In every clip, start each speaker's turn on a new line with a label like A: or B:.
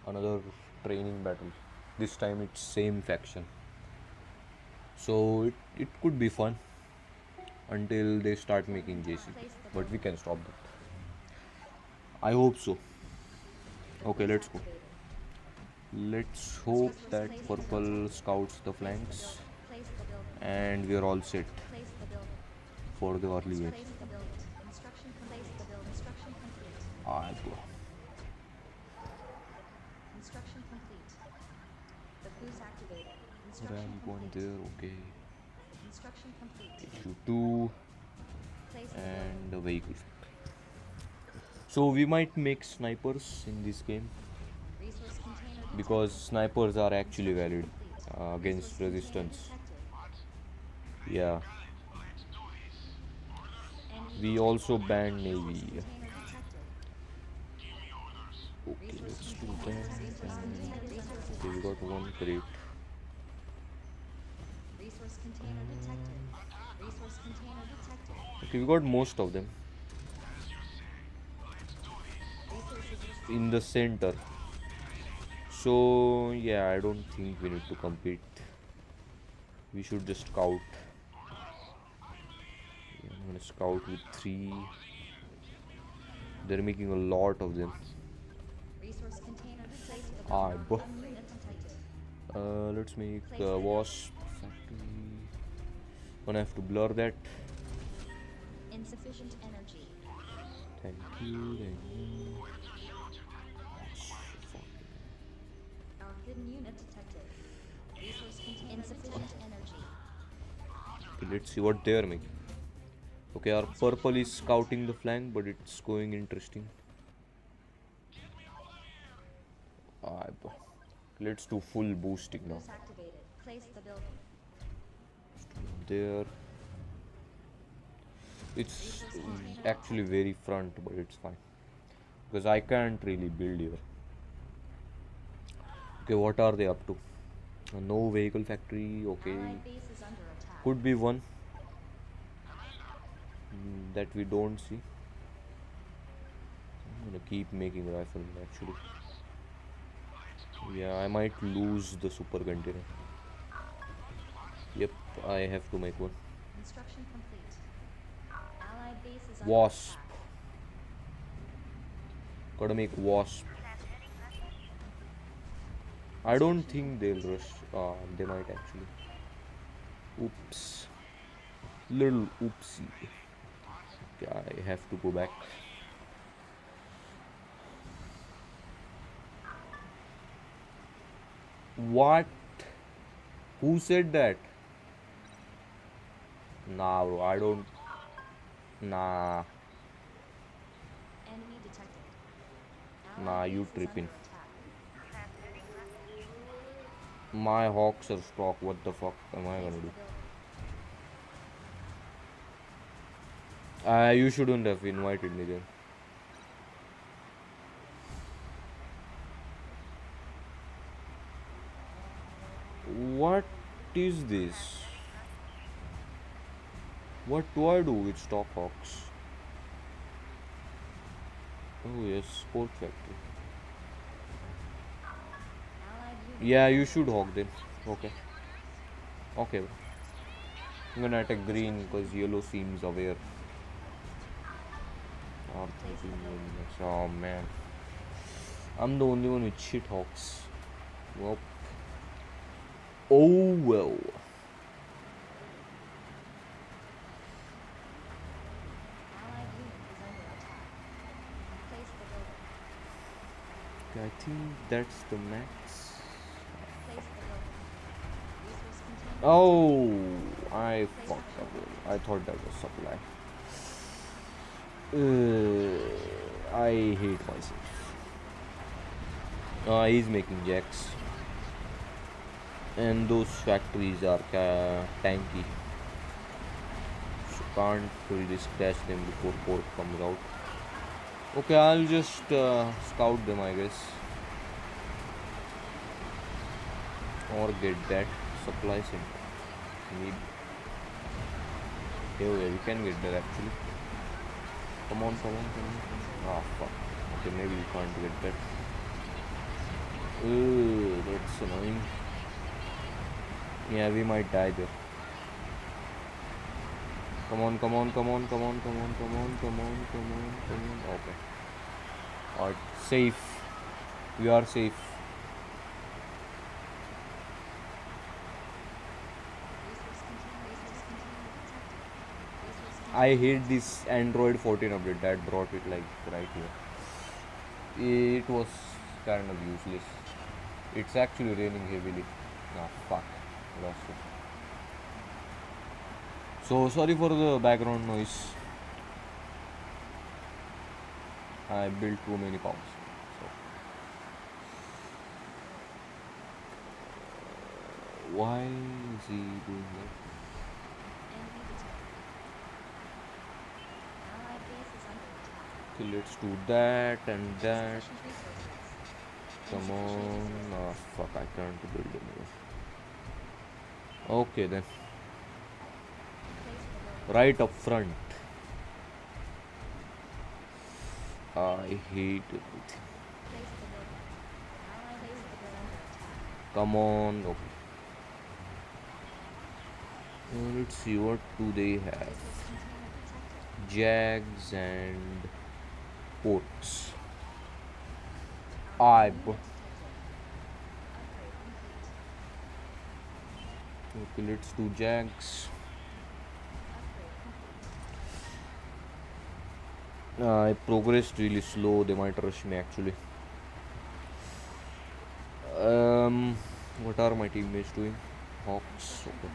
A: Another training battle. This time it's same faction. So it could be fun until they start making JCP. But we can stop that. I hope so. Okay, let's go. Let's hope that purple scouts the flanks and we are all set for the early game. Ah, go. Rally point there, okay. Issue 2 and the vehicle factory. So we might make snipers in this game because snipers are actually valid against resistance. Yeah. We also banned navy. Okay, let's do that. And okay, we got one crate. Okay, we got most of them in the center. So yeah, I don't think we need to compete. We should just scout. Yeah, I'm gonna scout with 3. They're making a lot of them. Ah, let's make wasp factory. Gonna have to blur that. Thank you. Thank you. Okay, let's see what they're making. Okay, our purple is scouting the flank, but it's going interesting. Ah, let's do full boosting now. There. It's actually very front, but it's fine. Because I can't really build here. Okay, what are they up to? No vehicle factory, okay. Could be one that we don't see. I'm gonna keep making rifle actually. Yeah, I might lose the super container. Yep, I have to make one. Wasp. Gotta make wasp. I don't think they'll rush. They might actually. Oops. Little oopsie. Okay, I have to go back. What? Who said that? Nah, bro, I don't. Nah. Nah, you tripping. My hawks are stock. What the fuck am I gonna do? You shouldn't have invited me then. What is this? What do I do with stock hawks? Oh yes, sport factory. Yeah, you should hawk then. Okay. Okay, bro. I'm gonna attack green because yellow seems aware. Oh man. I'm the only one with shit hawks. Well. Oh well. Okay, I think that's the max. Oh, I fucked up. I thought that was supply. I hate myself. He's making jacks. And those factories are tanky. So can't really scratch them before port comes out. Okay, I'll just scout them, I guess. Or get that supply center. Maybe. Oh yeah, we can get that actually. Come on, come on, come on. Ah, fuck. Okay, maybe we can't get that. annoying. Yeah, we might die there. Come on, come on, come on, come on, come on, come on, come on, come on, come on. Okay. Alright, safe. We are safe. I hate this Android 14 update that brought it like right here. It was kind of useless. It's actually raining heavily. Ah, fuck. Lost it. So sorry for the background noise. I built too many pumps. So why is he doing that? Okay, let's do that and that. Come on. Ah, fuck, I can't build anymore. Okay then. Right up front. I hate everything. Come on. Okay. Let's see, what do they have? Jags and ports. Okay, let's do Jags. I progressed really slow. They might rush me actually. What are my teammates doing? Hawks. Okay.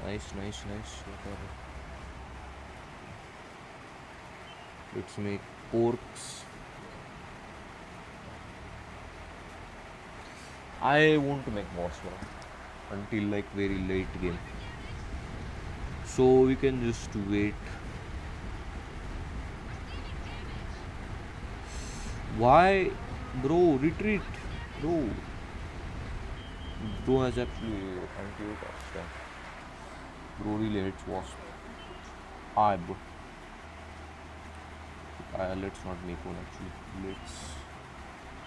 A: Nice, nice, nice. Whatever. Let's make porks. I want to make Mosra until like very late game. So we can just wait. Why? Bro, retreat. Bro. Bro has actually anti-attack. Bro really hates wasp. Bro. Let's not make one actually.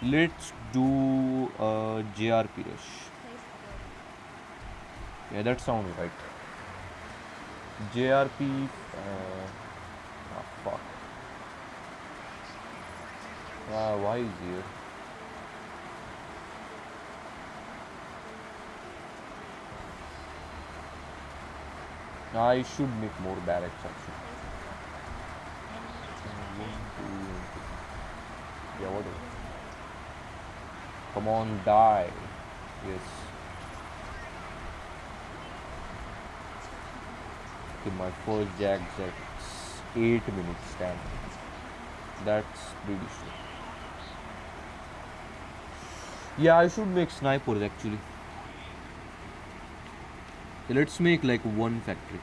A: Let's do JRP rush. Yeah, that sounds right. JRP. Fuck. Why is here? I should make more barracks actually. Yeah, what is it? Come on, die. Yes. Okay, my first Jags at 8 minutes stand. That's pretty sure. Yeah, I should make snipers actually. So let's make like one factory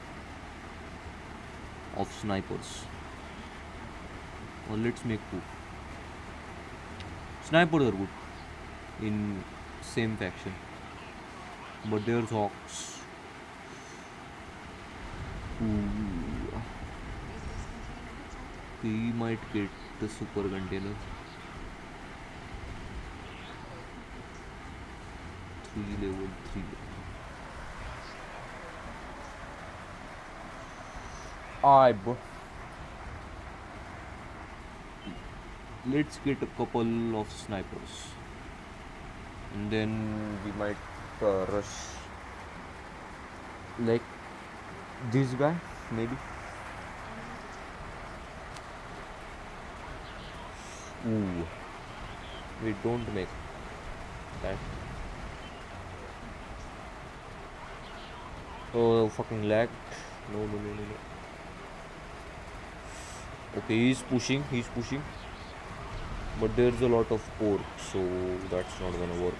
A: of snipers. Or let's make two. Snipers are good in same faction. But there's Hawks. Ooh. We might get the super container. 3 level 3. Bro. Let's get a couple of snipers. And then we might rush like this guy, maybe. Ooh. We don't make that. Oh, fucking lag. No. Okay, he's pushing. But there's a lot of pork, so that's not gonna work.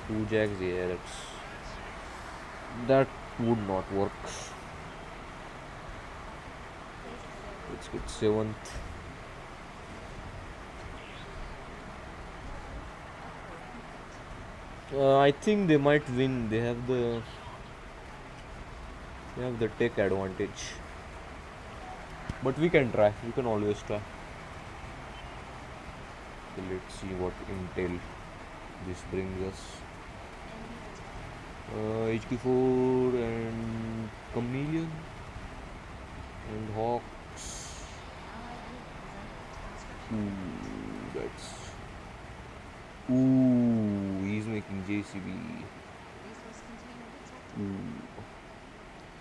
A: 2 Jags, yeah, that would not work. Let's get 7th. I think they might win. They have the tech advantage. But we can try. We can always try. Okay, let's see what intel this brings us. HQ4 and Chameleon and Hawks. That's. He's making JCB.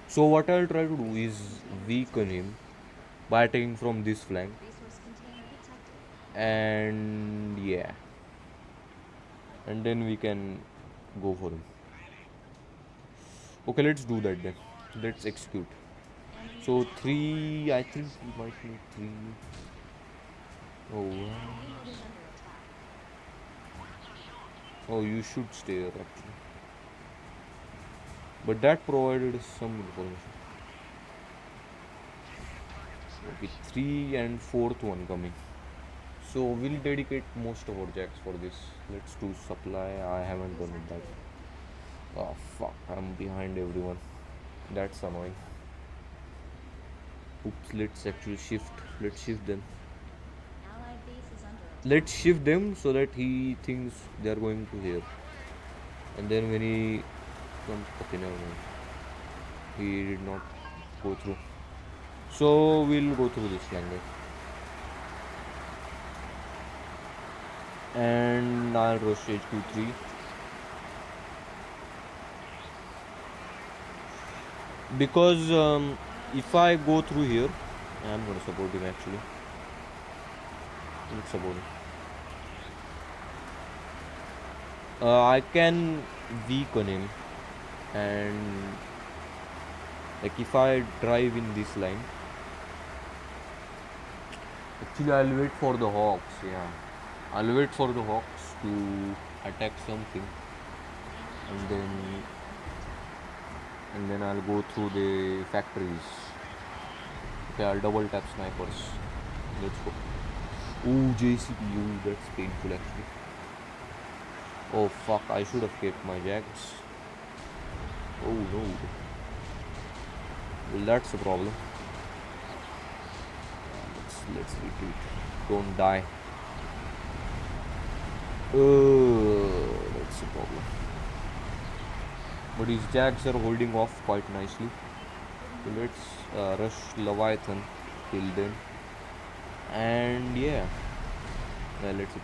A: So what I'll try to do is weaken him by attacking from this flank. And yeah. And then we can go for him. Okay, let's do that then. Let's execute. So 3, I think we might need 3. Oh, oh, you should stay here actually. But that provided some information. Okay, 3 and 4th one coming. So we'll dedicate most of our jacks for this. Let's do supply. I haven't done it that. Oh fuck, I'm behind everyone. That's annoying. Oops, let's actually shift. Let's shift them. Let's shift them so that he thinks they're going to here. And then when he comes, okay, never mind. He did not go through. So we'll go through this language. And I'll rush HQ3. Because if I go through here, I'm gonna support him actually. Let's support him. I can weaken him, and like if I drive in this line, actually I'll wait for the Hawks. Yeah, I'll wait for the Hawks to attack something, and then I'll go through the factories. Okay, I'll double tap snipers. Let's go. Ooh, JCPU, that's painful actually. Oh fuck, I should have kept my jacks. Oh no. Well, that's a problem. Let's retreat. Don't die. That's a problem. But his jacks are holding off quite nicely. So let's rush Leviathan till then. And yeah. Let's see.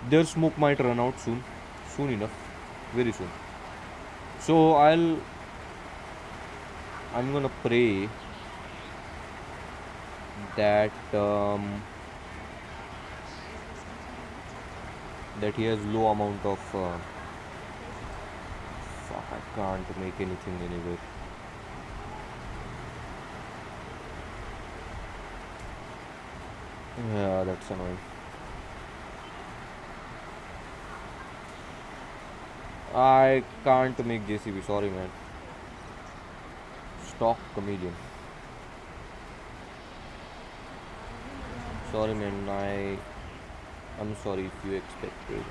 A: Their smoke might run out soon. Soon enough. Very soon. So I'm gonna pray that that he has low amount of fuck, I can't make anything anywhere. Yeah, that's annoying. I can't make JCB, sorry man. Stock Chameleon. Sorry man, I'm sorry if you expected.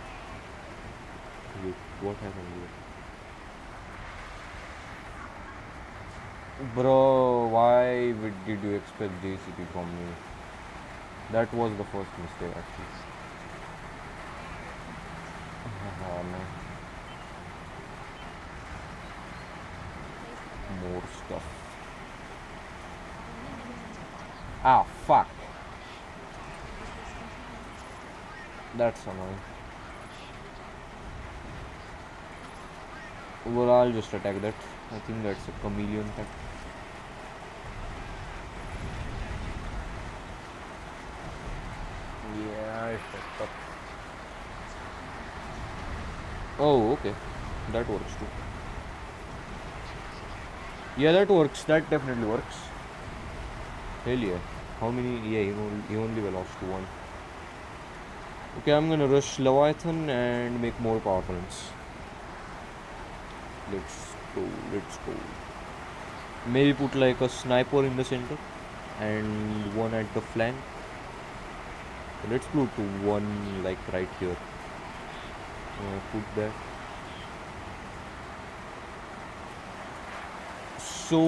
A: What happened here? Bro, why did you expect JCB from me? That was the first mistake actually. Man. More stuff. Ah, fuck. That's annoying. Well, I'll just attack that. I think that's a chameleon attack. Yeah, I fucked up. Oh, okay. That works too. Yeah, that works. That definitely works. Hell yeah. How many? Yeah, he only lost to one. Okay, I'm gonna rush Leviathan and make more power plants. Let's go, let's go. Maybe put like a sniper in the center and one at the flank. So let's put one like right here. Put that. So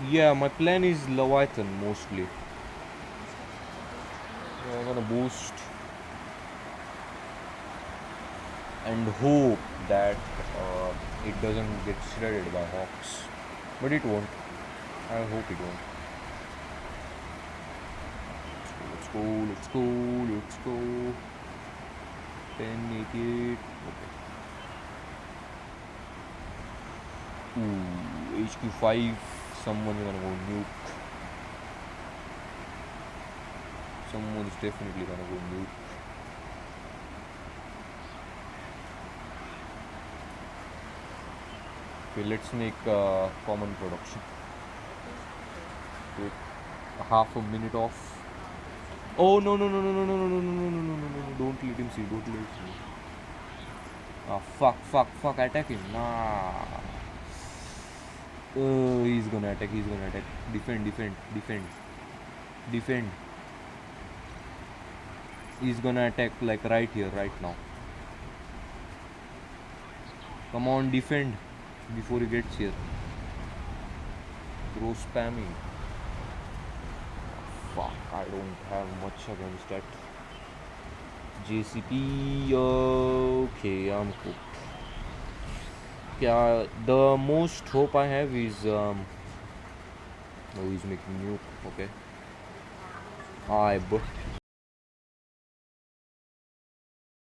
A: yeah, my plan is Leviathan mostly. We're gonna boost and hope that it doesn't get shredded by Hawks. But it won't. I hope it won't. Let's go, let's go, let's go. 10, make it. Okay. Ooh, HQ5. Someone's gonna go nuke. Someone's definitely gonna go nuke. Okay, let's make common production. Take half a minute off. Oh no no no no no no no no no no no no no no! Don't let him see! Don't let him see! Ah fuck fuck fuck! Attack him! Nah. He's gonna attack. He's gonna attack. Defend defend defend defend. He's gonna attack like right here right now. Come on, defend before he gets here. Bro spamming. Fuck, I don't have much against that. JCP, okay, I'm cooked. Yeah, the most hope I have is oh, he's making nuke. Okay.